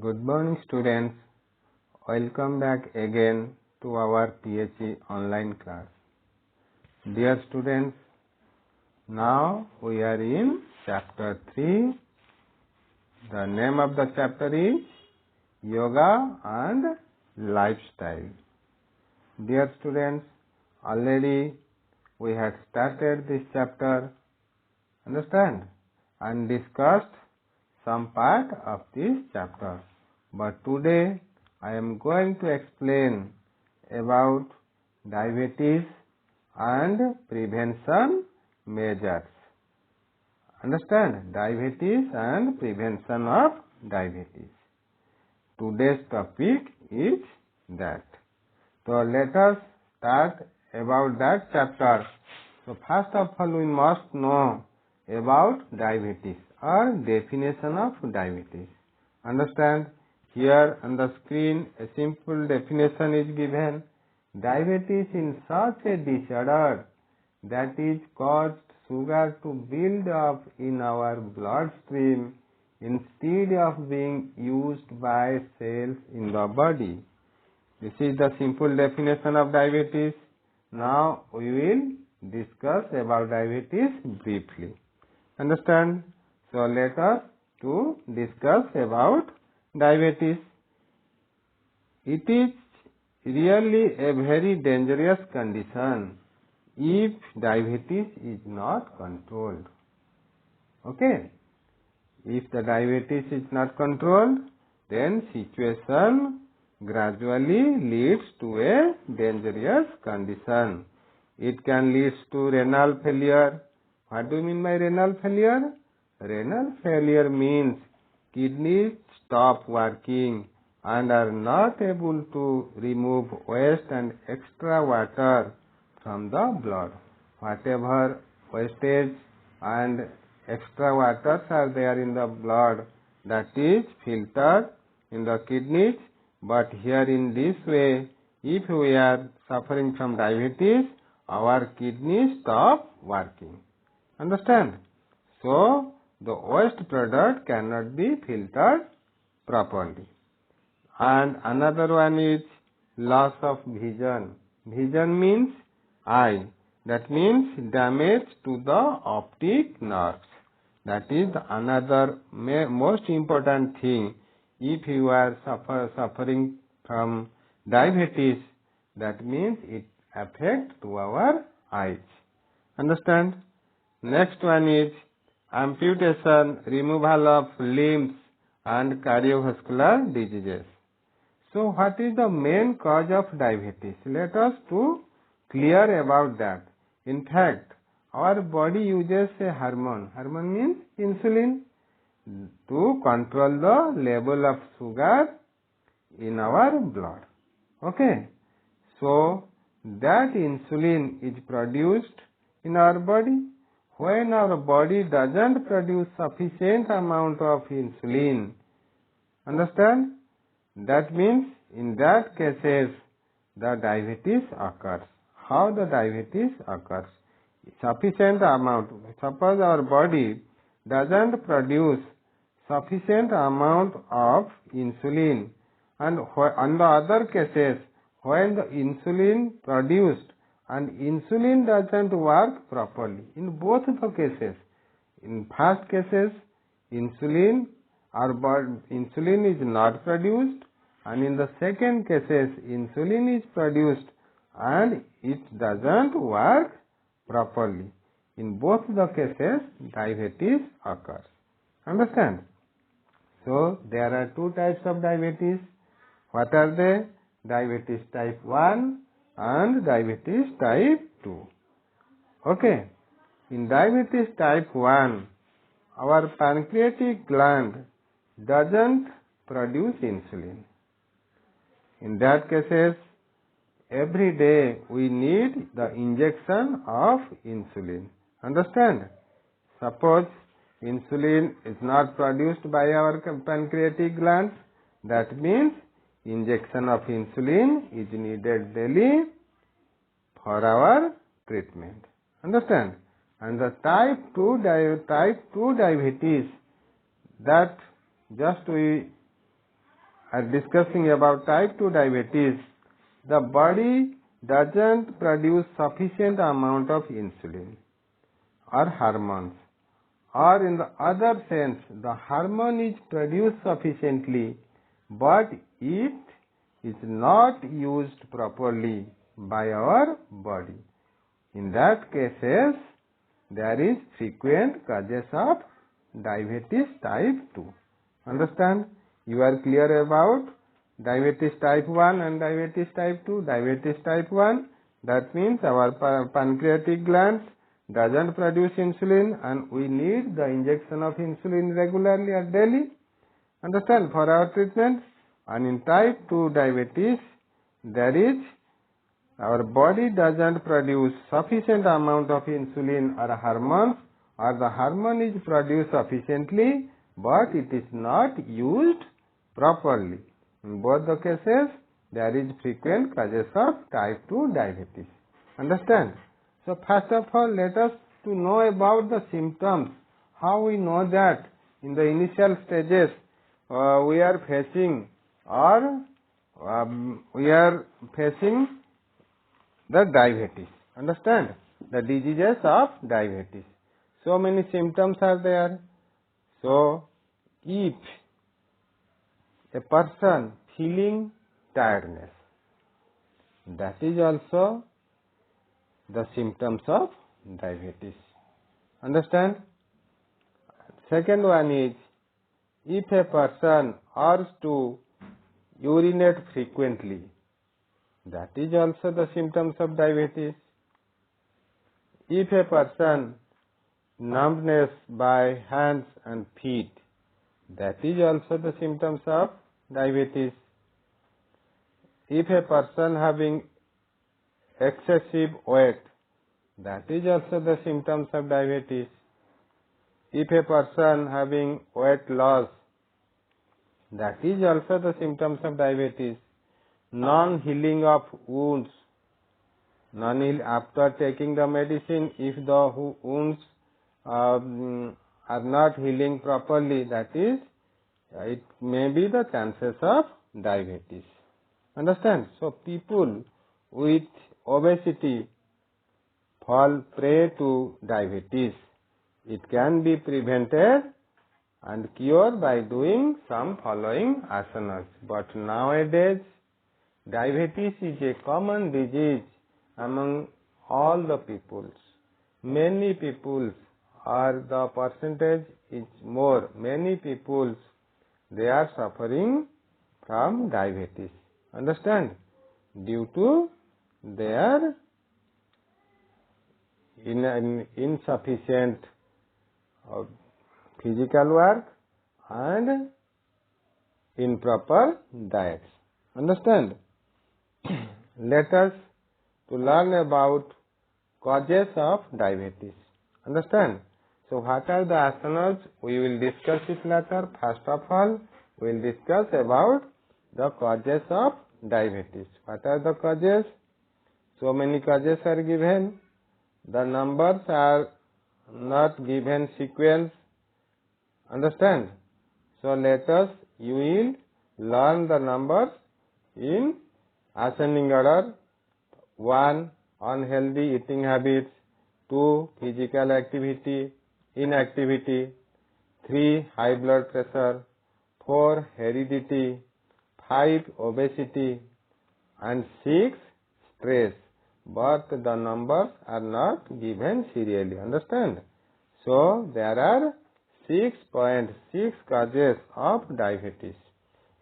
Good morning, students. Welcome back again to our PHE online class. Dear students, now we are in chapter 3. The name of the chapter is Yoga and Lifestyle. Dear students, already we had started this chapter, understand, and discussed some part of this chapter. But today I am going to explain about diabetes and prevention measures. Understand? Diabetes and prevention of diabetes. Today's topic is that. So let us start about that chapter. So first of all we must know about diabetes or definition of diabetes. Understand? Here on the screen a simple definition is given. Diabetes is such a disorder that is caused sugar to build up in our bloodstream instead of being used by cells in the body. This is the simple definition of diabetes. Now we will discuss about diabetes briefly. Understand? So let us to discuss about diabetes. It is really a very dangerous condition if diabetes is not controlled. Okay? If the diabetes is not controlled, then situation gradually leads to a dangerous condition. It can lead to renal failure. What do you mean by renal failure? Renal failure means kidneys stop working and are not able to remove waste and extra water from the blood. Whatever wastage and extra waters are there in the blood, that is filtered in the kidneys. But here in this way, if we are suffering from diabetes, our kidneys stop working. Understand? So the waste product cannot be filtered properly. And another one is loss of vision. Vision means eye. That means damage to the optic nerves. That is another most important thing. If you are suffering from diabetes, that means it affects to our eyes. Understand? Next one is amputation, removal of limbs and cardiovascular diseases. So what is the main cause of diabetes? Let us to clear about that. In fact, our body uses a hormone. Hormone means insulin to control the level of sugar in our blood. Okay. So that insulin is produced in our body. When our body doesn't produce sufficient amount of insulin, understand? That means in that cases the diabetes occurs. How the diabetes occurs? Sufficient amount. Suppose our body doesn't produce sufficient amount of insulin, and on the other cases when the insulin produced and insulin doesn't work properly. In both the cases, in first cases, insulin is not produced, and in the second cases, insulin is produced and it doesn't work properly. In both the cases, diabetes occurs. Understand? So, there are two types of diabetes. What are they? Diabetes type 1 and diabetes type 2. Okay. In diabetes type 1, our pancreatic gland doesn't produce insulin. In that cases, every day we need the injection of insulin. Understand? Suppose insulin is not produced by our pancreatic glands, that means injection of insulin is needed daily for our treatment. Understand? And the type 2 diabetes, that just we are discussing about type 2 diabetes, the body doesn't produce sufficient amount of insulin or hormones, or in the other sense, the hormone is produced sufficiently, but it is not used properly by our body. In that cases, there is frequent causes of diabetes type 2. Understand? You are clear about diabetes type 1 and diabetes type 2. Diabetes type 1, that means our pancreatic glands doesn't produce insulin and we need the injection of insulin regularly or daily. Understand? For our treatment. And in type 2 diabetes, there is our body doesn't produce sufficient amount of insulin or hormones, or the hormone is produced sufficiently but it is not used properly. In both the cases, there is frequent causes of type 2 diabetes. Understand? So first of all, let us to know about the symptoms. How we know that in the initial stages we are facing the diabetes. Understand? The diseases of diabetes. So many symptoms are there. So, if a person feeling tiredness, that is also the symptoms of diabetes. Understand? Second one is, if a person urges to urinate frequently, that is also the symptoms of diabetes. If a person numbness by hands and feet, that is also the symptoms of diabetes. If a person having excessive weight, that is also the symptoms of diabetes. If a person having weight loss, that is also the symptoms of diabetes. Non-healing of wounds, after taking the medicine, if the wounds are not healing properly, that is, it may be the chances of diabetes. Understand? So, people with obesity fall prey to diabetes. It can be prevented and cured by doing some following asanas. But nowadays, diabetes is a common disease among all the peoples. Many peoples, or the percentage is more, many peoples, they are suffering from diabetes. Understand? Due to their insufficient physical work and improper diets. Understand? Let us to learn about causes of diabetes. Understand? So what are the asanas? We will discuss it later. First of all, we will discuss about the causes of diabetes. What are the causes? So many causes are given. The numbers are not given sequence. Understand? So let us, you will learn the numbers in ascending order. 1. Unhealthy eating habits. 2. Physical activity, inactivity. 3. High blood pressure. 4. Heredity. 5. Obesity. And 6. Stress. But the numbers are not given serially. Understand? So, there are 6.6 causes of diabetes.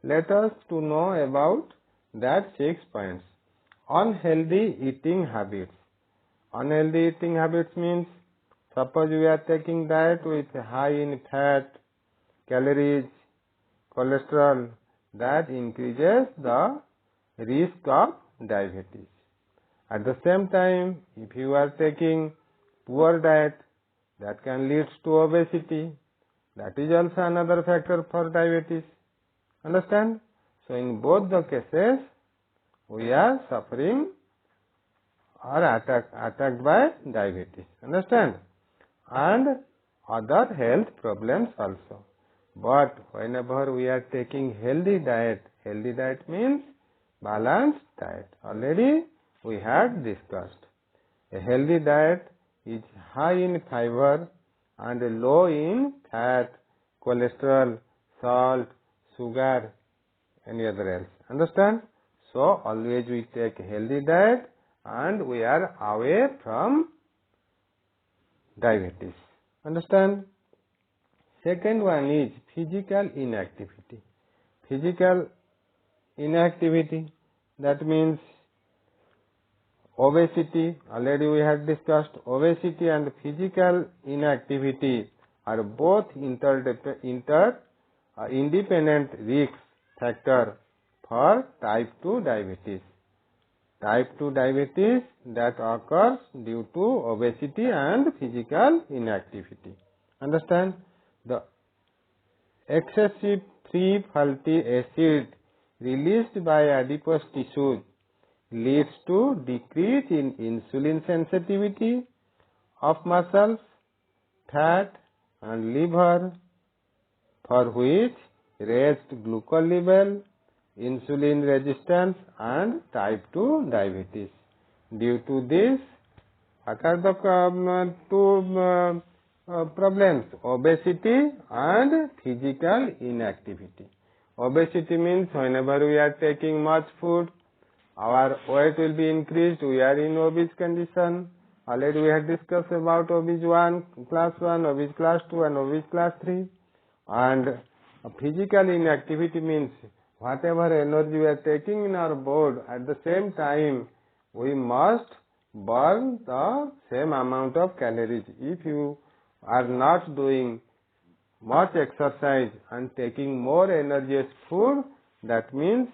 Let us to know about that 6 points. Unhealthy eating habits. Unhealthy eating habits means, suppose we are taking diet with high in fat, calories, cholesterol, that increases the risk of diabetes. At the same time, if you are taking poor diet, that can lead to obesity. That is also another factor for diabetes. Understand? So, in both the cases, we are suffering or attacked by diabetes. Understand? And other health problems also. But whenever we are taking healthy diet means balanced diet. Already we had discussed. A healthy diet is high in fiber and low in fat, cholesterol, salt, sugar, any other else. Understand? So always we take healthy diet and we are away from diabetes. Understand? Second one is physical inactivity. Physical inactivity, that means obesity. Already we had discussed obesity and physical inactivity are both independent risk factor for type 2 diabetes. Type 2 diabetes that occurs due to obesity and physical inactivity. Understand? The excessive free fatty acid released by adipose tissues leads to decrease in insulin sensitivity of muscles, fat and liver, for which raised glucose level, insulin resistance and type 2 diabetes. Due to this, occur the two problems, obesity and physical inactivity. Obesity means whenever we are taking much food, our weight will be increased, we are in obese condition. Already we have discussed about obese class 1, obese class 2 and obese class 3. And physical inactivity means whatever energy we are taking in our body, at the same time we must burn the same amount of calories. If you are not doing much exercise and taking more energious food, that means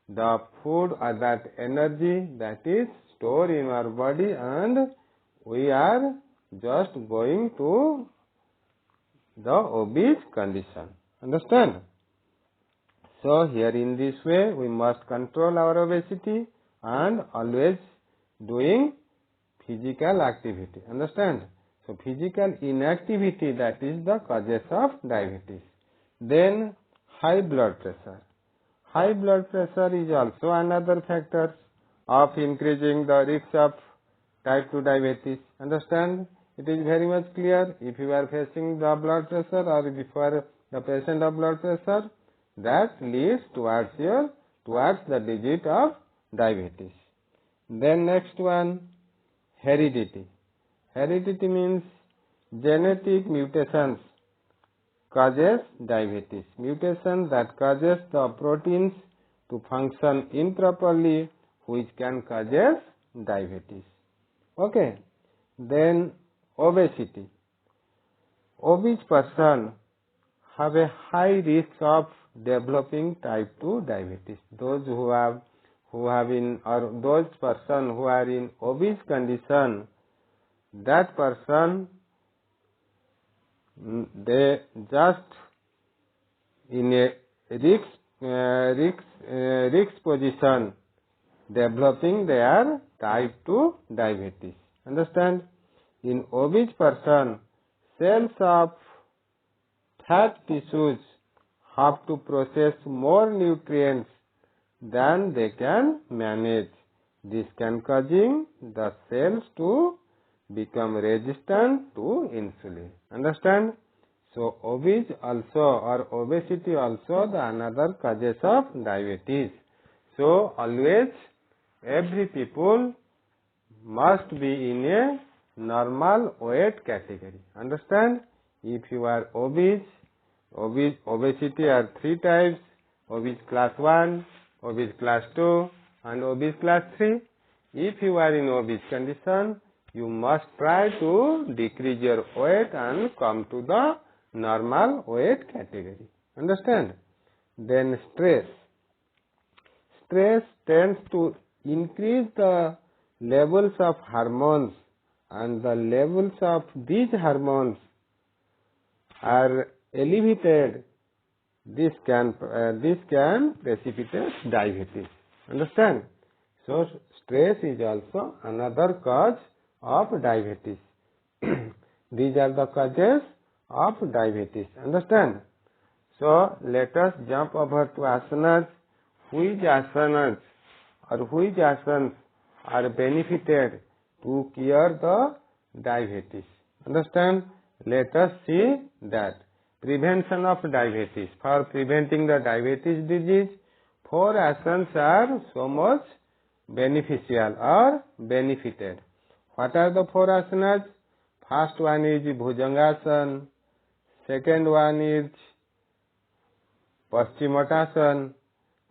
the food or that energy that is stored in our body and we are just going to the obese condition. Understand? So here in this way we must control our obesity and always doing physical activity. Understand? So physical inactivity, that is the causes of diabetes. Then high blood pressure. High blood pressure is also another factor of increasing the risk of type 2 diabetes. Understand? It is very much clear. If you are facing the blood pressure or if you are the patient of blood pressure, that leads towards the digit of diabetes. Then next one, heredity. Heredity means genetic mutations causes diabetes. Mutation that causes the proteins to function improperly, which can causes diabetes. Okay. Then obesity. Obese person have a high risk of developing type 2 diabetes. Those who have those person who are in obese condition, that person they just in a risk position developing their type 2 diabetes. Understand? In obese person, cells of fat tissues have to process more nutrients than they can manage. This can causing the cells to become resistant to insulin. Understand? So obese also or obesity also the another causes of diabetes. So always every people must be in a normal weight category. Understand? If you are obese, obesity are three types: obese class 1, obese class 2 and obese class 3. If you are in obese condition, you must try to decrease your weight and come to the normal weight category. Understand? Then stress. Stress tends to increase the levels of hormones, and the levels of these hormones are elevated. This can precipitate diabetes. Understand? So stress is also another cause of diabetes. These are the causes of diabetes. Understand? So let us jump over to asanas. Which asanas or which asanas are benefited to cure the diabetes? Understand? Let us see that. Prevention of diabetes. For preventing the diabetes disease, 4 asanas are so much beneficial or benefited. What are the 4 asanas? First one is Bhujangasana. Second one is Paschimottanasana.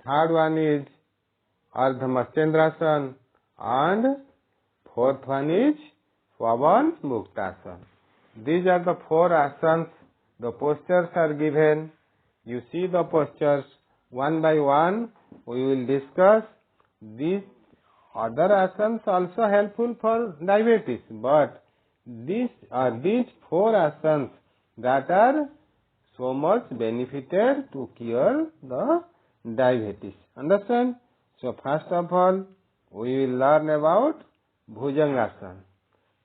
Third one is Ardha Matsyendrasana. And fourth one is Pavan Muktasana. These are the 4 asanas. The postures are given. You see the postures one by one. We will discuss. These other asanas also helpful for diabetes, but these are 4 asanas that are so much benefited to cure the diabetes. Understand? So first of all, we will learn about Bhujangasana.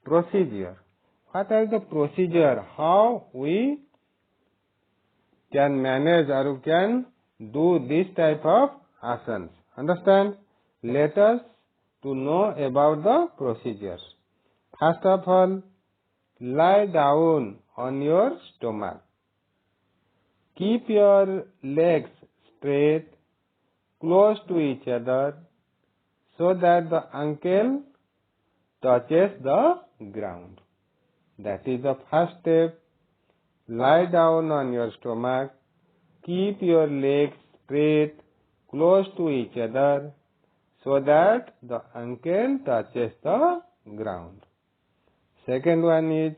Procedure. What are the procedure? How we can manage or can do this type of asanas. Understand? Let us to know about the procedures. First of all, lie down on your stomach. Keep your legs straight, close to each other, so that the ankle touches the ground. That is the first step. Lie down on your stomach. Keep your legs straight, close to each other, so that the ankle touches the ground. Second one is,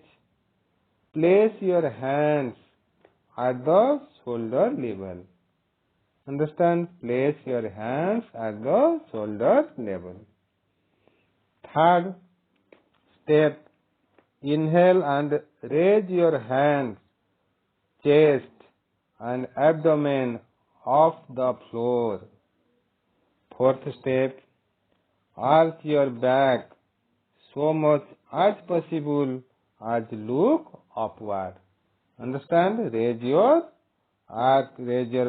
place your hands at the shoulder level. Understand? Place your hands at the shoulder level. Third step, inhale and raise your hands, chest and abdomen off the floor. Fourth step, arch your back so much as possible as look upward. Understand? Raise your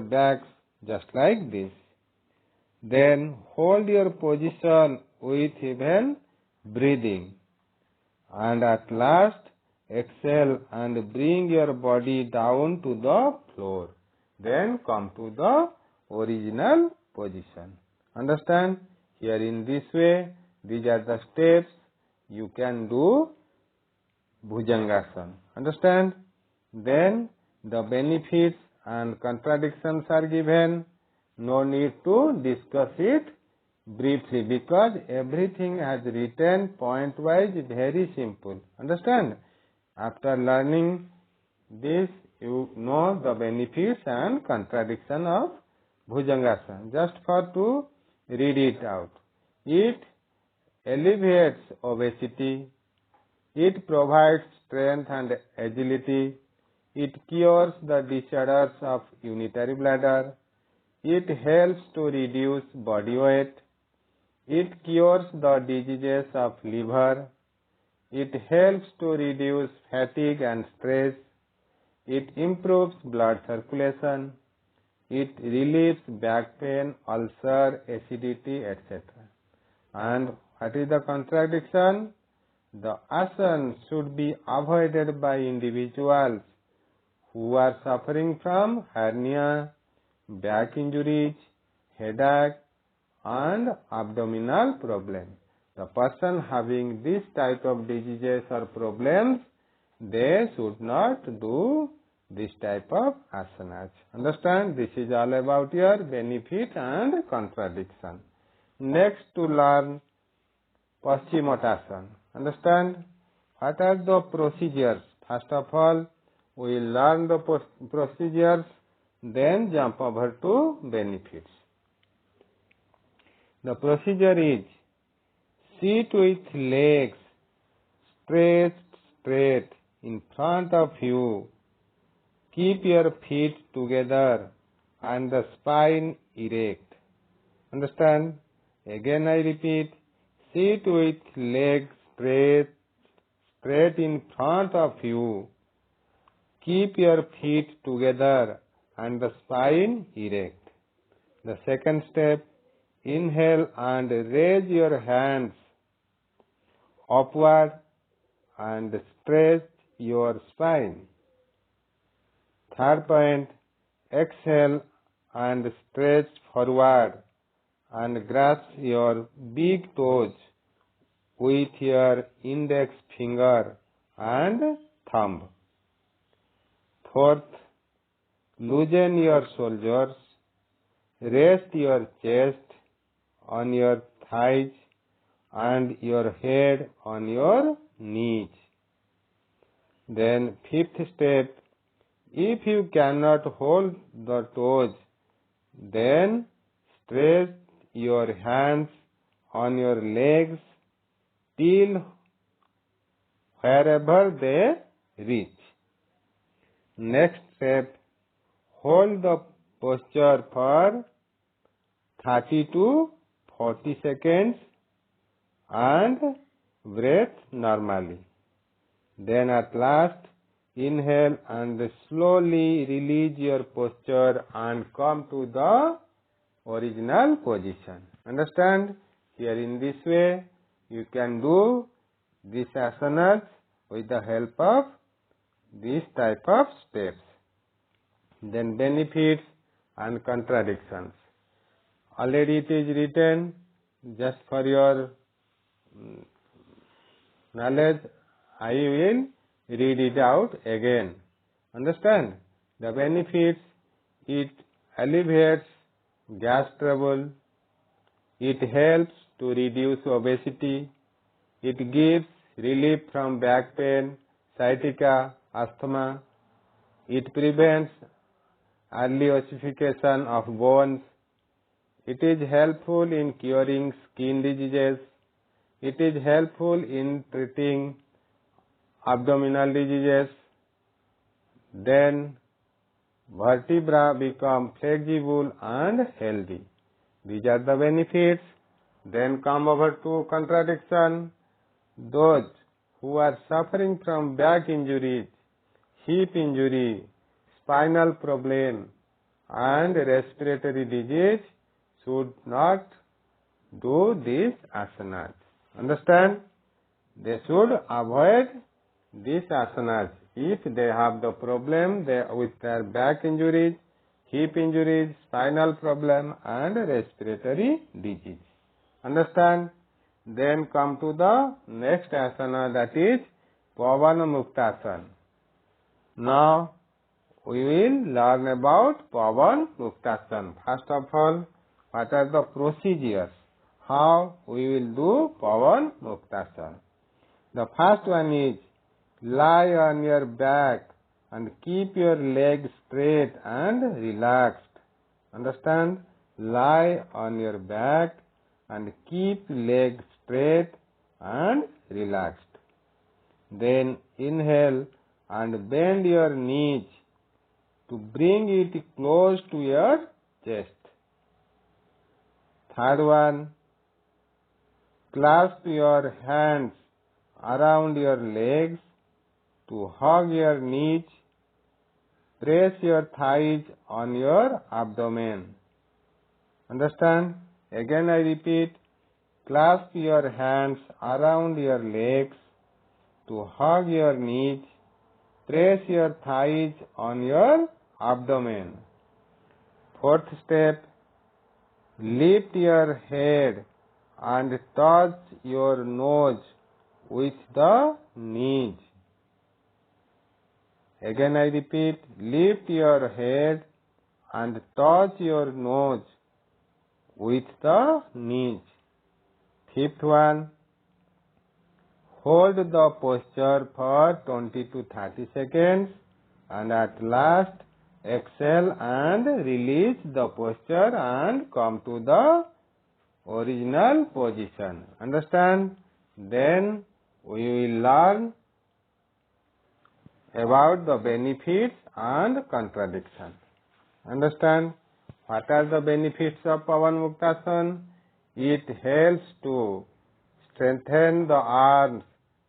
back just like this. Then hold your position with even breathing. And at last, exhale and bring your body down to the floor. Then come to the original position. Understand? Here in this way, these are the steps you can do Bhujangasana. Understand? Then the benefits and contradictions are given. No need to discuss it briefly because everything has written point-wise, very simple. Understand? After learning this, you know the benefits and contradiction of Bhujangasana. Just for to read it out. It alleviates obesity. It provides strength and agility. It cures the disorders of unitary bladder. It helps to reduce body weight. It cures the diseases of liver. It helps to reduce fatigue and stress. It improves blood circulation. It relieves back pain, ulcer, acidity, etc. And what is the contradiction? The asana should be avoided by individuals who are suffering from hernia, back injuries, headache, and abdominal problems. The person having this type of diseases or problems, they should not do this type of asanas. Understand? This is all about your benefit and contradiction. Next to learn Paschimottanasana. Understand? What are the procedures? First of all, we will learn the procedures, then jump over to benefits. The procedure is, sit with legs stretched straight in front of you. Keep your feet together and the spine erect. Understand? Again I repeat, sit with legs straight in front of you. Keep your feet together and the spine erect. The second step, inhale and raise your hands upward and stretch your spine. Third point, exhale and stretch forward and grasp your big toes with your index finger and thumb. Fourth, loosen your shoulders, rest your chest on your thighs and your head on your knees. Then fifth step, if you cannot hold the toes, then stretch your hands on your legs till wherever they reach. Next step, hold the posture for 30 to 40 seconds and breathe normally. Then at last, inhale and slowly release your posture and come to the original position. Understand? Here in this way, you can do these asanas with the help of this type of steps. Then benefits and contradictions. Already it is written, just for your knowledge, I will read it out again. Understand? The benefits, it alleviates gas trouble, it helps to reduce obesity, it gives relief from back pain, sciatica, asthma, it prevents early ossification of bones, it is helpful in curing skin diseases, it is helpful in treating abdominal diseases, then vertebra become flexible and healthy. These are the benefits. Then come over to contradiction. Those who are suffering from back injuries, hip injury, spinal problem and respiratory disease should not do these asanas. Understand? They should avoid these asanas if they have the problem with their back injuries, hip injuries, spinal problem and respiratory disease. Understand? Then come to the next asana, that is Pavana Muktasana. Now we will learn about Pavana Muktasana. First of all, what are the procedures? How we will do Pavana Muktasana? The first one is lie on your back and keep your legs straight and relaxed. Understand? Lie on your back and keep legs straight and relaxed. Then inhale and bend your knees to bring it close to your chest. Third one, clasp your hands around your legs to hug your knees. Press your thighs on your abdomen. Understand? Again I repeat, clasp your hands around your legs to hug your knees. Press your thighs on your abdomen. Fourth step, lift your head and touch your nose with the knees. Again I repeat, lift your head and touch your nose with the knees. Fifth one, hold the posture for 20 to 30 seconds and at last exhale and release the posture and come to the original position. Understand? Then we will learn about the benefits and contradictions. Understand? What are the benefits of Pavana Muktasana? It helps to strengthen the arms,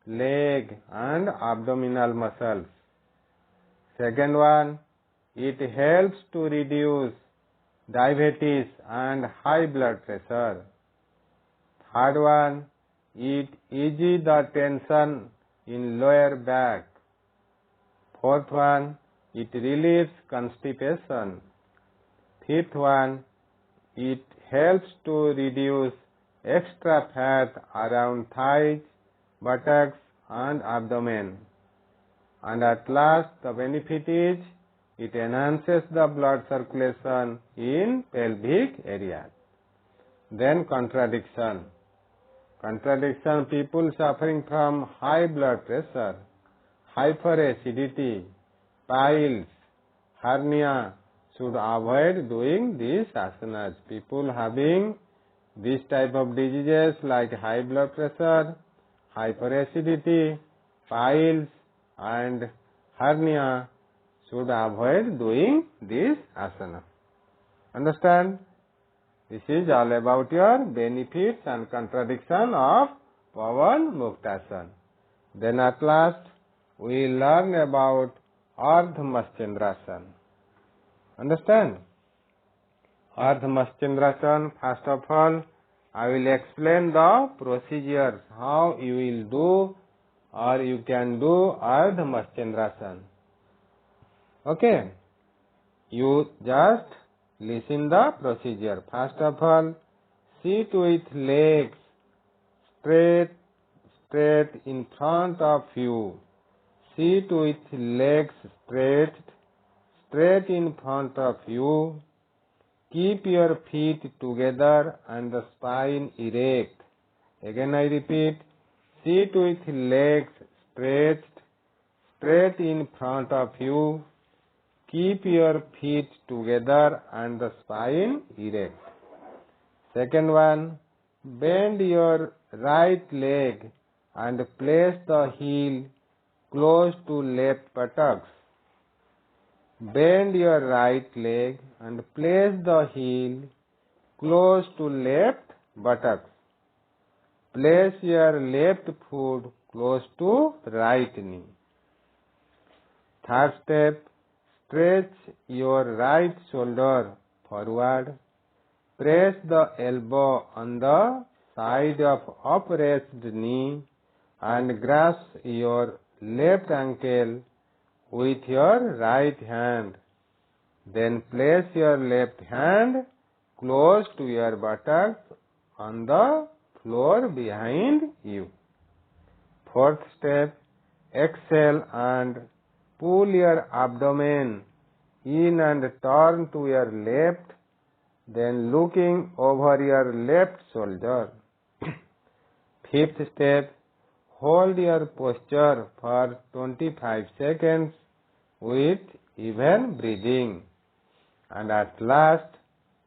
leg and abdominal muscles. Second one, it helps to reduce diabetes and high blood pressure. Third one, it eases the tension in lower back. Fourth one, it relieves constipation. Fifth one, it helps to reduce extra fat around thighs, buttocks and abdomen. And at last, the benefit is it enhances the blood circulation in pelvic area. Then contradiction. Contradiction, people suffering from high blood pressure, hyperacidity, piles, hernia should avoid doing these asanas. People having this type of diseases like high blood pressure, hyperacidity, piles and hernia should avoid doing this asana. Understand? This is all about your benefits and contradiction of Pavan Muktasana. Then at last we learn about Ardha Matsyendrasana. Understand? Ardha Matsyendrasana, first of all, I will explain the procedures, how you will do or you can do Ardha Matsyendrasana. Okay? You just listen the procedure. First of all, sit with legs straight in front of you. Sit with legs straight in front of you. Keep your feet together and the spine erect. Again I repeat, sit with legs straight in front of you. Keep your feet together and the spine erect. Second one, bend your right leg and place the heel close to left buttocks. Bend your right leg and place the heel close to left buttocks. Place your left foot close to right knee. Third step, stretch your right shoulder forward. Press the elbow on the side of upraised knee and grasp your left ankle with your right hand. Then place your left hand close to your buttocks on the floor behind you. Fourth step, exhale and pull your abdomen in and turn to your left, then looking over your left shoulder. Fifth step, hold your posture for 25 seconds with even breathing. And at last,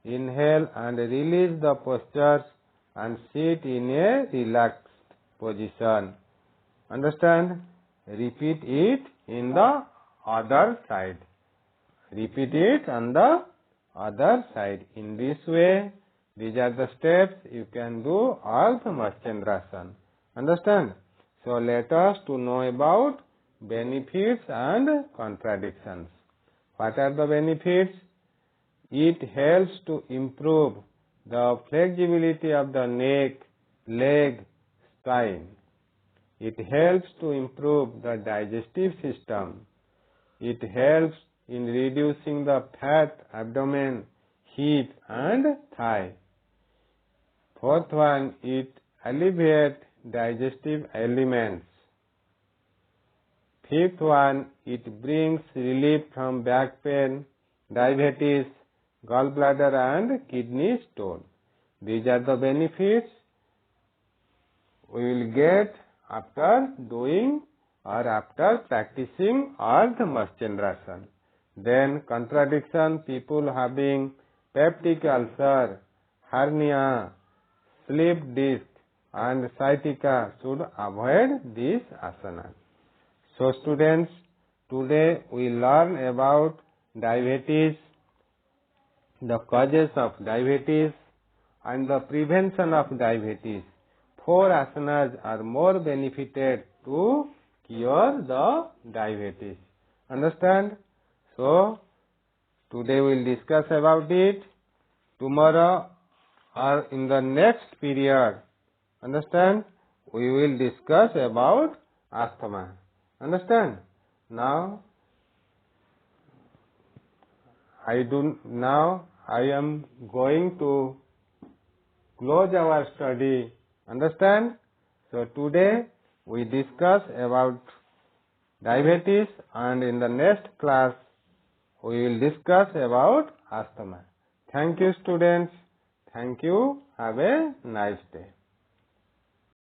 inhale and release the postures and sit in a relaxed position. Understand? Repeat it in the other side. Repeat it on the other side. In this way, these are the steps you can do Ardha Matsyendrasana. Understand? So let us to know about benefits and contradictions. What are the benefits? It helps to improve the flexibility of the neck, leg, spine. It helps to improve the digestive system. It helps in reducing the fat, abdomen, hip and thigh. Fourth one, it alleviates digestive ailments. Fifth one, it brings relief from back pain, diabetes, gallbladder and kidney stone. These are the benefits we will get after doing or after practicing Ardha Matsyendrasana. Then contradiction, people having peptic ulcer, hernia, slip disc and sciatica should avoid this asana. So students, today we learn about diabetes, the causes of diabetes and the prevention of diabetes. 4 asanas are more benefited to cure the diabetes. Understand? So, Today we will discuss about it. Tomorrow or in the next period, understand, we will discuss about asthma. Understand? Now I am going to close our study. Understand? So today we discuss about diabetes, and in the next class we will discuss about asthma. Thank you, students. Thank you. Have a nice day.